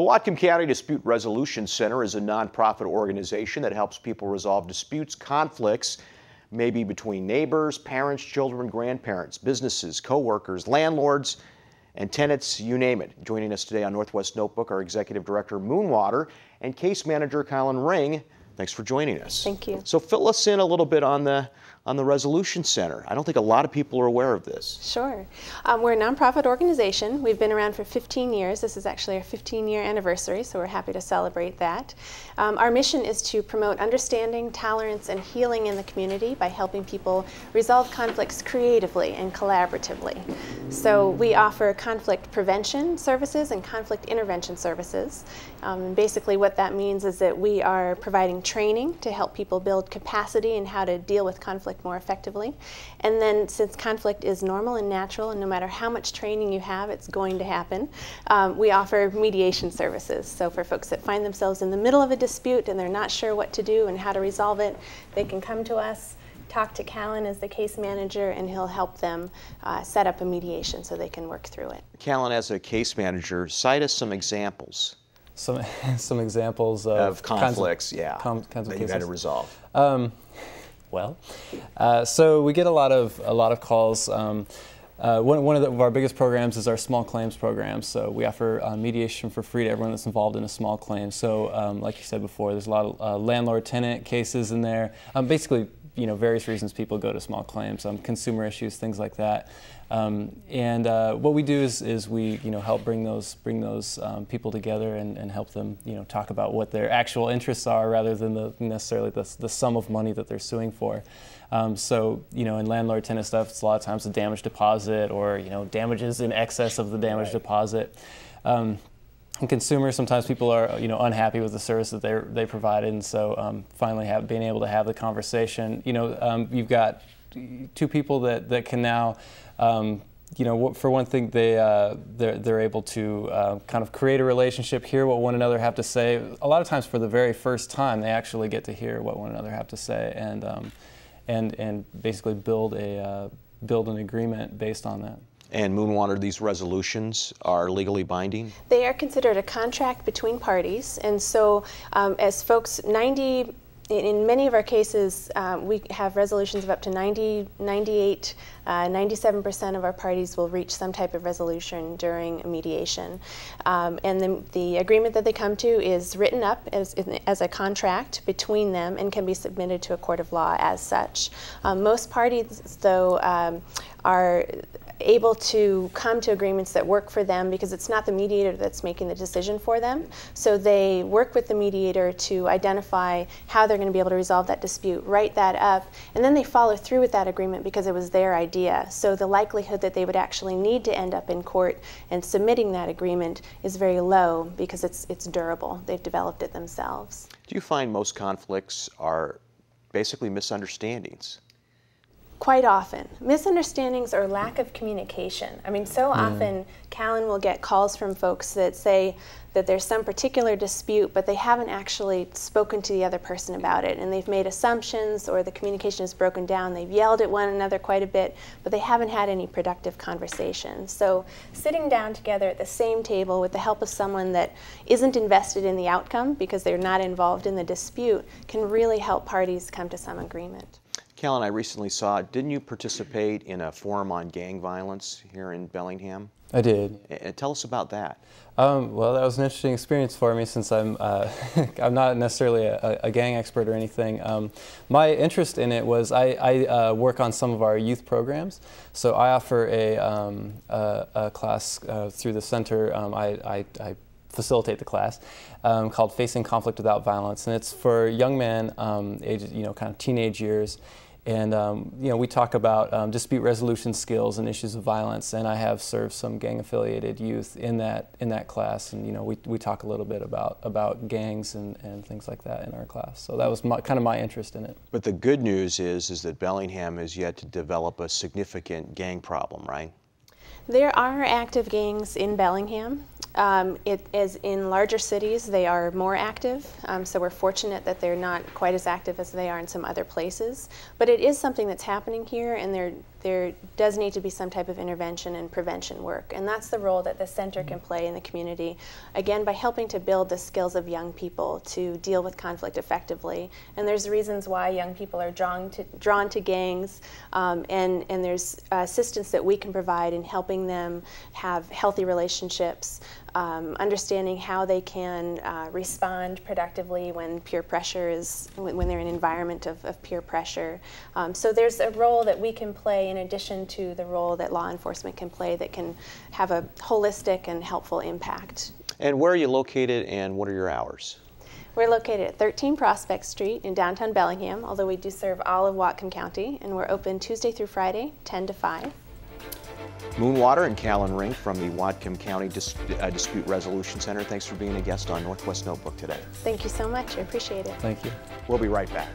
The Whatcom County Dispute Resolution Center is a nonprofit organization that helps people resolve disputes, conflicts, maybe between neighbors, parents, children, grandparents, businesses, co-workers, landlords, and tenants, you name it. Joining us today on Northwest Notebook, our Executive Director, Moonwater, and Case Manager, Calhan Ring. Thanks for joining us. Thank you. So fill us in a little bit on the Resolution Center. I don't think a lot of people are aware of this. Sure. We're a nonprofit organization. We've been around for 15 years. This is actually our 15-year anniversary, so we're happy to celebrate that. Our mission is to promote understanding, tolerance, and healing in the community by helping people resolve conflicts creatively and collaboratively. So we offer conflict prevention services and conflict intervention services. Basically what that means is that we are providing training to help people build capacity in how to deal with conflict more effectively. And then since conflict is normal and natural, and no matter how much training you have, it's going to happen, we offer mediation services. So for folks that find themselves in the middle of a dispute and they're not sure what to do and how to resolve it, they can come to us, talk to Calhan as the case manager, and he'll help them set up a mediation so they can work through it. Calhan, as a case manager, cite us some examples. Some examples of conflicts, kinds of that you've had to resolve. So we get a lot of calls. One of our biggest programs is our small claims program. So we offer mediation for free to everyone that's involved in a small claim. So like you said before, there's a lot of landlord-tenant cases in there. Basically, various reasons people go to small claims, consumer issues, things like that. What we do is we help bring those people together and help them talk about what their actual interests are rather than necessarily the sum of money that they're suing for. So in landlord-tenant stuff, it's a lot of times a damage deposit or damages in excess of the damage deposit. And consumers, sometimes people are unhappy with the service that they provided, and so finally being able to have the conversation. You've got two people that can now, for one thing, they're able to kind of create a relationship, hear what one another have to say. A lot of times, for the very first time, they actually get to hear what one another have to say, and basically build an agreement based on that. And Moonwater, these resolutions are legally binding? They are considered a contract between parties, and so as folks, in many of our cases, we have resolutions of up to 98, 97% of our parties will reach some type of resolution during a mediation. And the agreement that they come to is written up as a contract between them and can be submitted to a court of law as such. Most parties, though, are able to come to agreements that work for them because it's not the mediator that's making the decision for them. So they work with the mediator to identify how they're going to be able to resolve that dispute, write that up, and then they follow through with that agreement because it was their idea. So the likelihood that they would actually need to end up in court and submitting that agreement is very low because it's durable. They've developed it themselves. Do you find most conflicts are basically misunderstandings? Quite often. Misunderstandings or lack of communication. I mean, so often Calhan will get calls from folks that say that there's some particular dispute, but they haven't actually spoken to the other person about it, and they've made assumptions or the communication is broken down. They've yelled at one another quite a bit, but they haven't had any productive conversation. So sitting down together at the same table with the help of someone that isn't invested in the outcome because they're not involved in the dispute can really help parties come to some agreement. Calhan, I recently saw, didn't you participate in a forum on gang violence here in Bellingham? I did. Tell us about that. Well, that was an interesting experience for me since I'm not necessarily a gang expert or anything. My interest in it was I work on some of our youth programs. So I offer a class through the center. I facilitate the class called Facing Conflict Without Violence, and it's for young men, ages kind of teenage years. And we talk about dispute resolution skills and issues of violence, and I have served some gang-affiliated youth in that class, and we talk a little bit about gangs and things like that in our class. So that was kind of my interest in it. But the good news is that Bellingham has yet to develop a significant gang problem, right? There are active gangs in Bellingham. As in larger cities, they are more active, so we're fortunate that they're not quite as active as they are in some other places. But it is something that's happening here, and there does need to be some type of intervention and prevention work. And that's the role that the center can play in the community, again, by helping to build the skills of young people to deal with conflict effectively. And there's reasons why young people are drawn to gangs, and there's assistance that we can provide in helping them have healthy relationships, understanding how they can respond productively when peer pressure is, when they're in an environment of peer pressure. So there's a role that we can play in addition to the role that law enforcement can play that can have a holistic and helpful impact. And where are you located and what are your hours? We're located at 13 Prospect Street in downtown Bellingham, although we do serve all of Whatcom County, and we're open Tuesday through Friday, 10 to 5. Moonwater and Calhan Ring from the Whatcom County Dispute Resolution Center. Thanks for being a guest on Northwest Notebook today. Thank you so much. I appreciate it. Thank you. We'll be right back.